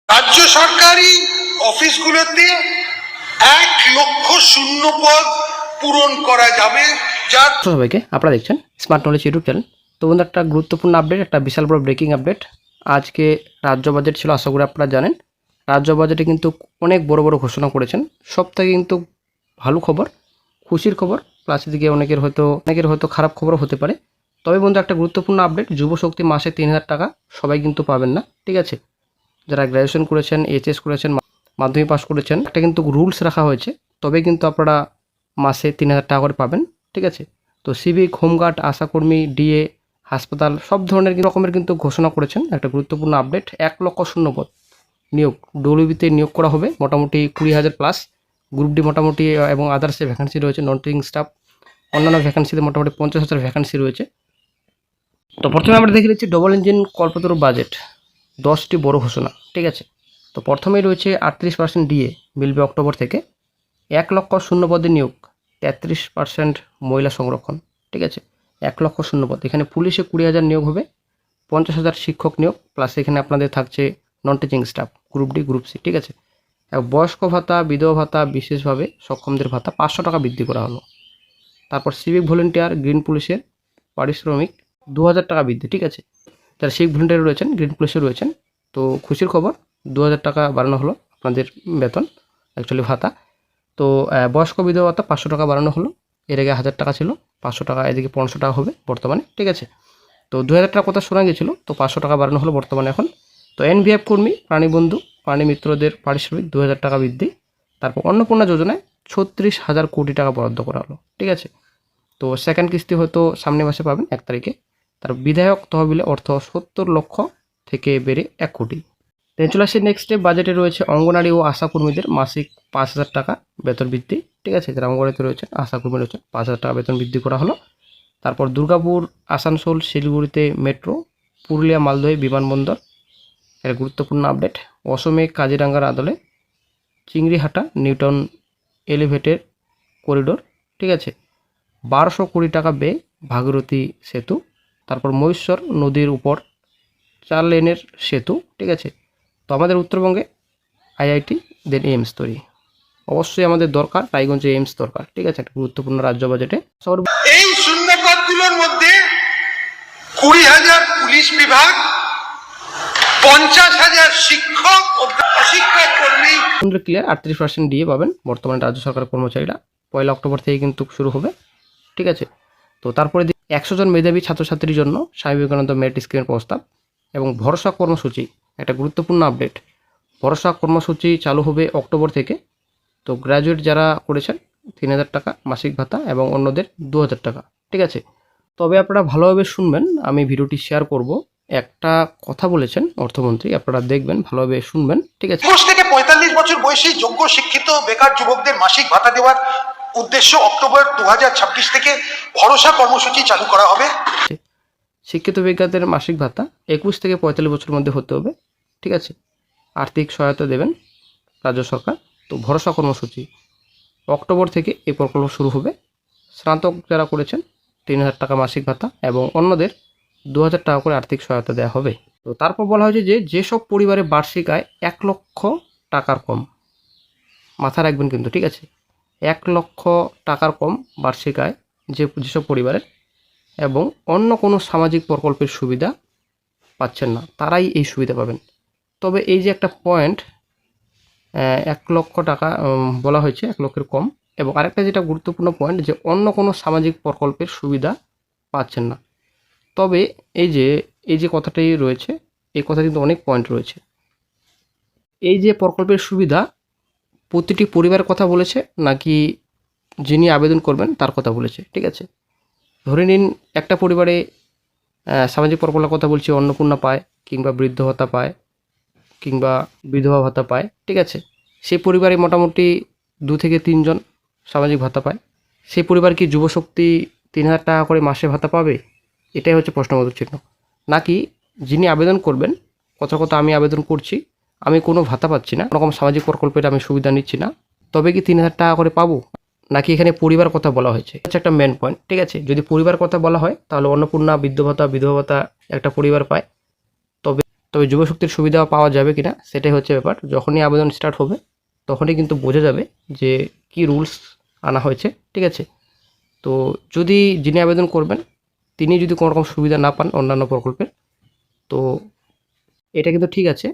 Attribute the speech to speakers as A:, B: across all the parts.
A: রাজ্য সরকারি অফিসগুলোতে 1,00,000 শূন্য পদ পূরণ করা যাবে। যার
B: সবাইকে আপনারা দেখছেন স্মার্ট নলেজ ইউটিউব চ্যানেল। তো বন্ধু, একটা গুরুত্বপূর্ণ আপডেট, একটা বিশাল বড় ব্রেকিং আপডেট। আজকে রাজ্য বাজেট ছিল, আশা করি আপনারা জানেন। রাজ্য বাজেটে কিন্তু অনেক বড় বড় ঘোষণা করেছেন। সব থেকে কিন্তু ভালো খবর, খুশির খবর, প্লাস এদিকে অনেকের হয়তো খারাপ খবরও হতে পারে। তবে বন্ধু, একটা গুরুত্বপূর্ণ আপডেট, যুব শক্তি মাসে 3,000 টাকা সবাই কিন্তু পাবেন না, ঠিক আছে? যারা গ্র্যাজুয়েশন করেছেন, এইচএস করেছেন, মাধ্যমিক পাস করেছেন, একটা কিন্তু রুলস রাখা হয়েছে, তবে কিন্তু আপনারা মাসে 3,000 টাকা করে পাবেন, ঠিক আছে? তো সিভিক, হোমগার্ড, আশাকর্মী, ডিএ, হাসপাতাল, সব ধরনের রকমের কিন্তু ঘোষণা করেছেন। একটা গুরুত্বপূর্ণ আপডেট, 1,00,000 শূন্যপদ নিয়োগ ডব্লিউবিতে নিয়োগ করা হবে, মোটামুটি 20,000 প্লাস। গ্রুপ ডি মোটামুটি এবং আদার্সে ভ্যাকান্সি রয়েছে, নন টিচিং স্টাফ, অন্যান্য ভ্যাকান্সিতে মোটামুটি 50,000 ভ্যাকান্সি রয়েছে। তো প্রথমে আমরা দেখে নিচ্ছি ডবল ইঞ্জিন কল্পতরু বাজেট, 10টি বড় ঘোষণা, ঠিক আছে? তো প্রথমেই রয়েছে 38% ডিএ মিলবে অক্টোবর থেকে, 1,00,000 শূন্যপদে নিয়োগ, 33% মহিলা সংরক্ষণ, ঠিক আছে? 1,00,000 শূন্যপদ। এখানে পুলিশে 20,000 নিয়োগ হবে, 50,000 শিক্ষক নিয়োগ, প্লাস এখানে আপনাদের থাকছে non teaching staff, group D, group C, ঠিক আছে? এবং বয়স্ক ভাতা, বিধবা ভাতা, বিশেষভাবে সক্ষমদের ভাতা 500 টাকা বৃদ্ধি করা হলো। তারপর সিভিক ভলেন্টিয়ার, গ্রিন পুলিশের পারিশ্রমিক 2,000 টাকা বৃদ্ধি, ঠিক আছে? যারা সিভিক ভলেন্টিয়ার রয়েছেন, গ্রিন পুলিশে রয়েছেন, তো খুশির খবর, 2,000 টাকা বাড়ানো হলো আপনাদের বেতন, অ্যাকচুয়ালি ভাতা। তো বয়স্ক বিধবা ভাতা 500 টাকা বাড়ানো হলো, এর আগে 1,000 টাকা ছিল, 500 টাকা, এদিকে 500 টাকা হবে বর্তমানে, ঠিক আছে? তো 2,000 টাকা কথা শোনা গেছিলো, তো 500 টাকা বাড়ানো হলো বর্তমানে এখন। তো এনভিএফ কর্মী, প্রাণীবন্ধু, প্রাণী মিত্রদের পারিশ্রমিক 2,000 টাকা বৃদ্ধি। তারপর অন্নপূর্ণা যোজনায় 36,000 কোটি টাকা বরাদ্দ করা হলো, ঠিক আছে? তো সেকেন্ড কিস্তি হয়তো সামনে মাসে পাবেন 1 তারিখে। তার বিধায়ক তহবিলে অর্থ 70 লক্ষ থেকে বেড়ে 1 কোটি। চলে আসছে নেক্সট স্টেপ, বাজেটে রয়েছে অঙ্গনারী ও আশা কর্মীদের মাসিক 5,000 টাকা বেতন বৃদ্ধি, ঠিক আছে? যারা অঙ্গনারীতে রয়েছেন, আশা কর্মী রয়েছেন, 5,000 টাকা বেতন বৃদ্ধি করা হলো। তারপর দুর্গাপুর, আসানসোল, শিলিগুড়িতে মেট্রো, পুরুলিয়া, মালদহে বিমানবন্দর, এর গুরুত্বপূর্ণ আপডেট। অসমে কাজিরাঙ্গার আদলে চিংড়িহাটা নিউটন এলিভেটেড করিডোর, ঠিক আছে? 1200 কোটি টাকা ব্যয় ভাগীরথী সেতু। তারপর মহেশ্বর নদীর উপর 4 লেনের সেতু, ঠিক আছে? তো আমাদের উত্তরবঙ্গে আইআইটি, দেন এইমস তৈরি, অবশ্যই আমাদের দরকার, রায়গঞ্জে এইমস দরকার, ঠিক আছে? একটা গুরুত্বপূর্ণ রাজ্য বাজেটে।
A: এই শূন্য পদগুলোর মধ্যে 20,000 পুলিশ বিভাগ, 50,000 শিক্ষক ও অশিক্ষক কর্মী।
B: ক্লিয়ার, 38% ডিএ পাবেন বর্তমানে রাজ্য সরকারের কর্মচারীরা, 1 অক্টোবর থেকে কিন্তু শুরু হবে, ঠিক আছে? তো তারপরে 100 জন মেধাবী ছাত্রছাত্রীর জন্য স্বামী বিবেকানন্দ মেরিট স্কিমের প্রস্তাব এবং ভরসা কর্মসূচি, একটা গুরুত্বপূর্ণ আপডেট। ভরসা কর্মসূচি চালু হবে অক্টোবর থেকে। তো গ্র্যাজুয়েট যারা করেছেন 3,000 টাকা মাসিক ভাতা এবং অন্যদের 2,000 টাকা, ঠিক আছে? তবে আপনারা ভালোভাবে শুনবেন, আমি ভিডিওটি শেয়ার করব। একটা কথা বলেছেন অর্থমন্ত্রী, আপনারা দেখবেন, ভালোভাবে শুনবেন, ঠিক আছে?
A: 25 থেকে 45 বছর বয়সী যোগ্য শিক্ষিত বেকার যুবকদের মাসিক ভাতা দেওয়ার উদ্দেশ্য অক্টোবর 2026 থেকে ভরসা কর্মসূচি চালু করা হবে।
B: শিক্ষিত বেকারদের মাসিক ভাতা 21 থেকে 45 বছরের মধ্যে হতে হবে, ঠিক আছে? আর্থিক সহায়তা দেবেন রাজ্য সরকার। তো ভরসা কর্মসূচি অক্টোবর থেকে এই প্রকল্প শুরু হবে। স্নাতক যারা করেছেন 3,000 টাকা মাসিক ভাতা এবং অন্যদের 2,000 টাকা করে আর্থিক সহায়তা দেওয়া হবে। তো তারপর বলা হয়েছে যে যেসব পরিবারে বার্ষিক আয় 1,00,000 টাকার কম, মাথা রাখবেন কিন্তু, ঠিক আছে? 1,00,000 টাকার কম বার্ষিক আয় যেসব পরিবারের এবং অন্য কোনো সামাজিক প্রকল্পের সুবিধা পাচ্ছেন না, তারাই এই সুবিধা পাবেন। তবে এই যে একটা পয়েন্ট, 1,00,000 টাকা বলা হয়েছে, 1,00,000-এর কম, এবং আরেকটা যেটা গুরুত্বপূর্ণ পয়েন্ট, যে অন্য কোনো সামাজিক প্রকল্পের সুবিধা পাচ্ছেন না। তবে এই যে কথাটি রয়েছে, এই কথা কিন্তু অনেক পয়েন্ট রয়েছে। এই যে প্রকল্পের সুবিধা প্রতিটি পরিবারের কথা বলেছে নাকি যিনি আবেদন করবেন তার কথা বলেছে, ঠিক আছে? ধরে নিন একটা পরিবারে সামাজিক প্রকল্পের কথা বলছি, অন্নপূর্ণা পায়, কিংবা বৃদ্ধ ভাতা পায়, কিংবা বিধবা ভাতা পায়, ঠিক আছে? সেই পরিবারে মোটামুটি 2 থেকে 3 জন সামাজিক ভাতা পায়। সেই পরিবার কি যুবশক্তি 3,000 টাকা করে মাসে ভাতা পাবে? এটাই হচ্ছে প্রশ্নবোধক চিহ্ন। নাকি যিনি আবেদন করবেন, কথা আমি আবেদন করছি, আমি কোনো ভাতা পাচ্ছি না, কোনো রকম সামাজিক প্রকল্পের আমি সুবিধা নিচ্ছি না, তবে কি 3,000 টাকা করে পাবো? নাকি এখানে পরিবার কথা বলা হয়েছে? হচ্ছে একটা মেন পয়েন্ট, ঠিক আছে? যদি পরিবার কথা বলা হয় তাহলে অন্নপূর্ণা, বৃদ্ধ ভাতা, বিধবা ভাতা একটা পরিবার পায়। তবে তবে যুবশক্তির সুবিধা পাওয়া যাবে কিনা সেটাই হচ্ছে ব্যাপার। যখনই আবেদন স্টার্ট হবে তখনই কিন্তু বোঝা যাবে যে কি রুলস আনা হয়েছে, ঠিক আছে। তো যদি যিনি আবেদন করবেন তিনি যদি কোনো রকম সুবিধা না পান অন্যান্য প্রকল্পের, তো এটা কিন্তু ঠিক আছে।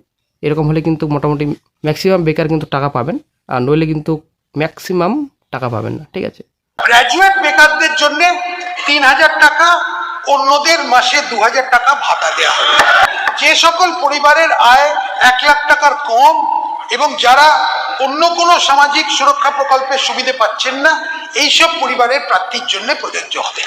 B: এরকম হলে কিন্তু মোটামুটি ম্যাক্সিমাম বেকার কিন্তু টাকা পাবেন, আর নইলে কিন্তু ম্যাক্সিমাম টাকা পাবেন না, ঠিক আছে।
A: গ্র্যাজুয়েট বেকারদের জন্য 3,000 টাকা, অন্যদের মাসে 2,000 টাকা ভাতা দেওয়া হবে। যে সকল পরিবারের আয় 1 লাখ টাকার কম এবং যারা অন্য কোনো সামাজিক সুরক্ষা প্রকল্পের সুবিধা পাচ্ছেন না, এইসব পরিবারের প্রার্থীর জন্য প্রযোজ্য হবে।